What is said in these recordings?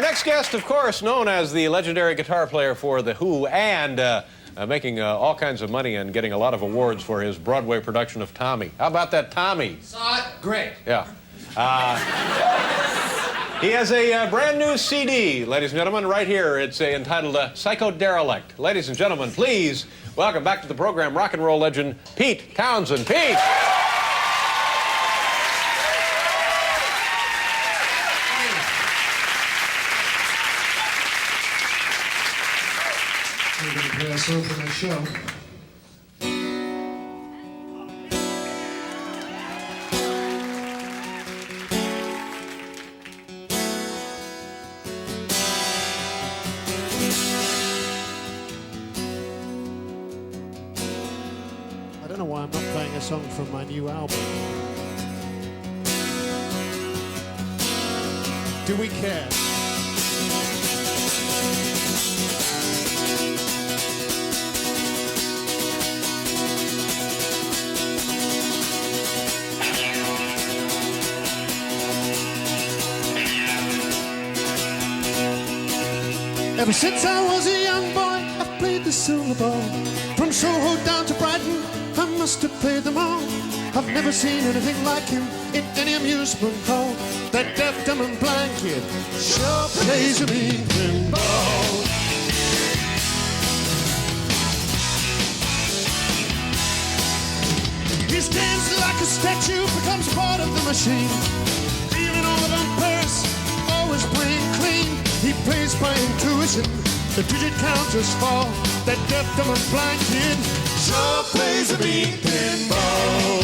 next guest, of course, known as the legendary guitar player for The Who and making all kinds of money and getting a lot of awards for his Broadway production of Tommy. How about that, Tommy? Saw it? Great. Yeah. He has a brand new CD, ladies and gentlemen, right here. It's entitled Psycho Derelict. Ladies and gentlemen, please welcome back to the program rock and roll legend, Pete Townshend. Pete! I'm going to play a song for my show. I don't know why I'm not playing a song from my new album. Do we care? Ever since I was a young boy, I've played the silver ball. From Soho down to Brighton, I must have played them all. I've never seen anything like him in any amusement hall. That deaf, dumb and blind kid sure plays a mean pinball. He stands like a statue, becomes part of the machine. Leaving all of them purse, always playing clean. He plays by intuition, the digit counters fall. That deaf, dumb and blind kid sure plays a mean pinball.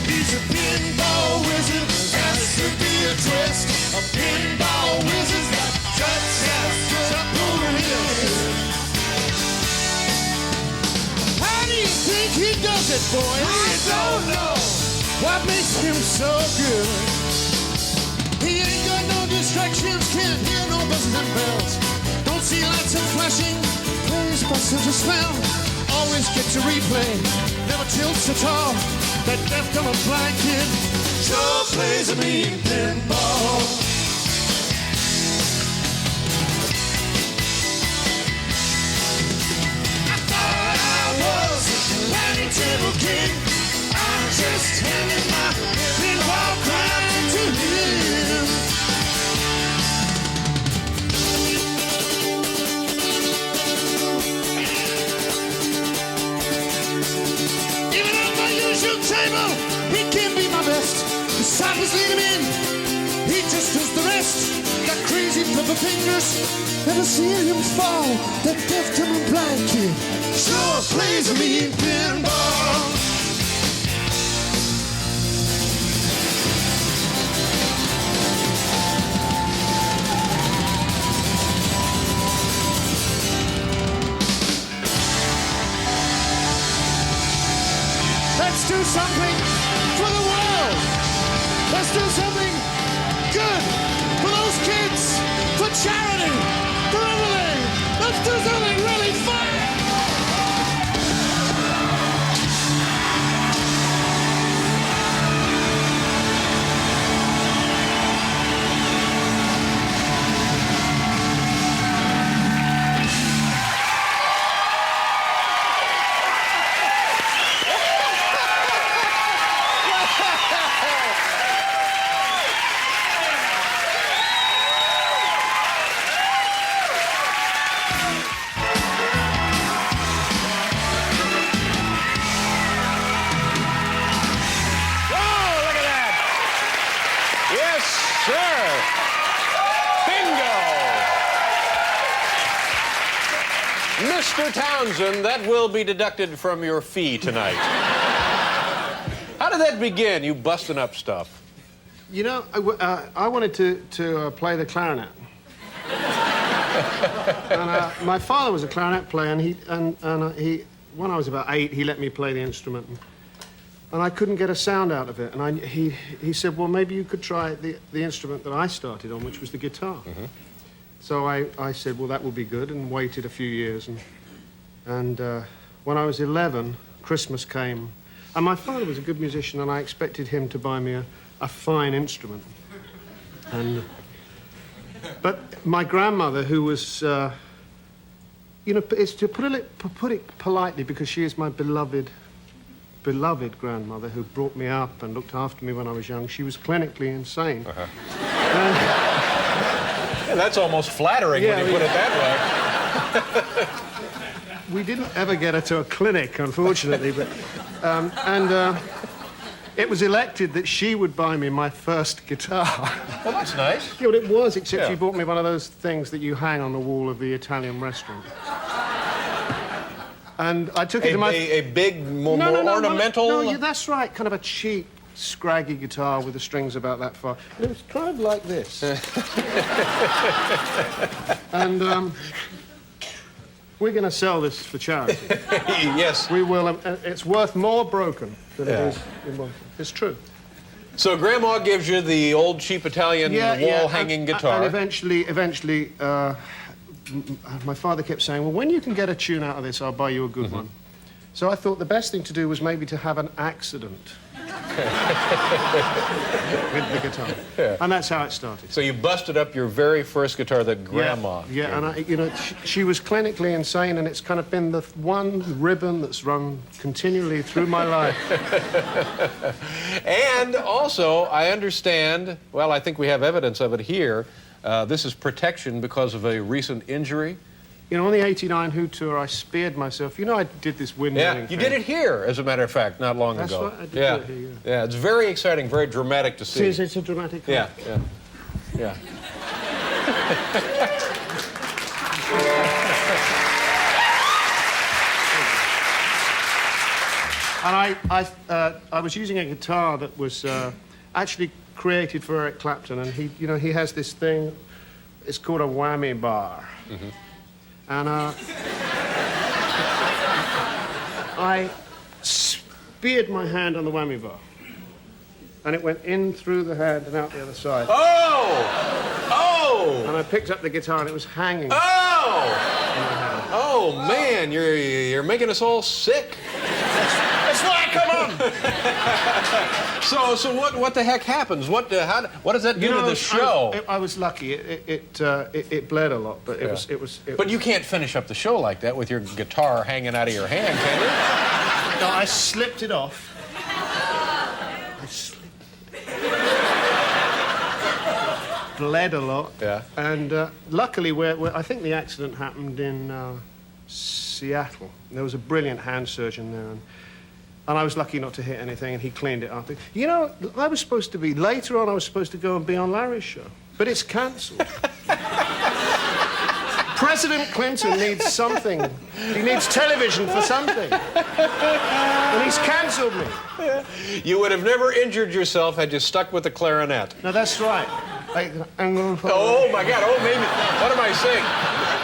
He's a pinball wizard, has to be addressed. A pinball wizard that just has to pull the hill. How do you think he does it, boy? I don't know. What makes him so good? He ain't got no distractions, can't hear no buzzes and bells. Don't see lights and flashing, plays by such a spell. Always gets a replay, never tilts at all. That deaf, dumb and blind kid sure plays a mean pinball. I thought I was a tiny table king. I'm just handing my pinball crown to him. Even at my usual table, he can be my best. The Cyphers lead him in, he just does the rest. Got crazy flipper fingers, never seen him fall. That deaf, dumb and blind kid sure plays a mean pinball. Let's do something for the world. Let's do something good for those kids, for charity, for everything. Let's do something really fun. Mr. Townshend, that will be deducted from your fee tonight. How did that begin, you busting up stuff? You know, I wanted to play the clarinet. And my father was a clarinet player, and he when I was about 8, he let me play the instrument. And I couldn't get a sound out of it. And he said, well, maybe you could try the instrument that I started on, which was the guitar. Mm-hmm. So I said, well, that will be good, and waited a few years. And when I was 11, Christmas came. And my father was a good musician, and I expected him to buy me a fine instrument. But my grandmother, who was, you know, it's to put it politely, because she is my beloved grandmother who brought me up and looked after me when I was young. She was clinically insane. Yeah, that's almost flattering when you put it that way. We didn't ever get her to a clinic, unfortunately, but... it was elected that she would buy me my first guitar. Well, that's nice. Yeah, well, it was, except she bought me one of those things that you hang on the wall of the Italian restaurant. And I took it to my... A big, more ornamental... No, yeah, that's right. Kind of a cheap, scraggy guitar with the strings about that far. And it was kind of like this. And we're going to sell this for charity. Yes. We will. It's worth more broken than it is in one. It's true. So Grandma gives you the old cheap Italian wall-hanging guitar. And eventually, my father kept saying, well, when you can get a tune out of this, I'll buy you a good one. So I thought the best thing to do was maybe to have an accident with the guitar. Yeah. And that's how it started. So you busted up your very first guitar that Grandma gave. And you know, she was clinically insane, and it's kind of been the one ribbon that's run continually through my life. And also, I understand, well, I think we have evidence of it here, this is protection because of a recent injury. You know, on the '89 Who tour, I speared myself. You know, I did this windmilling thing. You did it here, as a matter of fact, not long ago. That's right, I did it here, Yeah, it's very exciting, very dramatic to see. It's a dramatic... Yeah. And I was using a guitar that was actually created for Eric Clapton, and he has this thing, it's called a whammy bar. And I speared my hand on the whammy bar, and it went in through the hand and out the other side. Oh! And I picked up the guitar, and it was hanging. Oh, man, you're making us all sick. That's why I come on. So what the heck happens? What does that do to the show? I was lucky. It bled a lot, but it was. But you can't finish up the show like that with your guitar hanging out of your hand, can you? No, I slipped it off. Bled a lot. Yeah. And luckily, I think the accident happened in Seattle. There was a brilliant hand surgeon there, and I was lucky not to hit anything, and he cleaned it up. You know, later on, I was supposed to go and be on Larry's show, but it's cancelled. President Clinton needs something. He needs television for something. And he's cancelled me. You would have never injured yourself had you stuck with the clarinet. No, that's right. Oh, my God. Oh, maybe. What am I saying?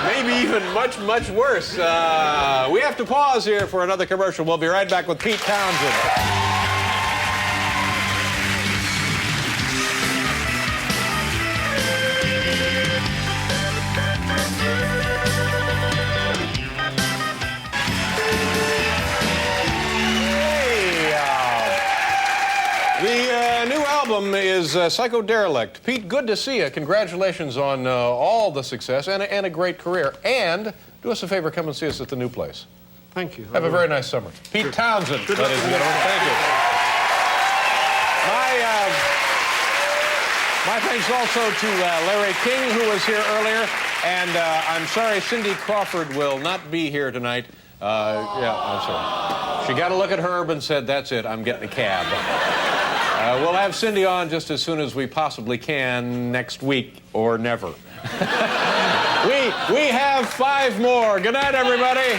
Maybe even much, much worse. We have to pause here for another commercial. We'll be right back with Pete Townshend. Is Psycho Derelict. Pete, good to see you. Congratulations on all the success and a great career. And do us a favor, come and see us at the new place. Thank you. Have a very nice summer. Pete Townshend, ladies and gentlemen. Thank you. My thanks also to Larry King, who was here earlier. And I'm sorry, Cindy Crawford will not be here tonight. I'm sorry. She got a look at Herb and said, that's it, I'm getting a cab. We'll have Cindy on just as soon as we possibly can next week or never. We have 5 more. Good night, everybody.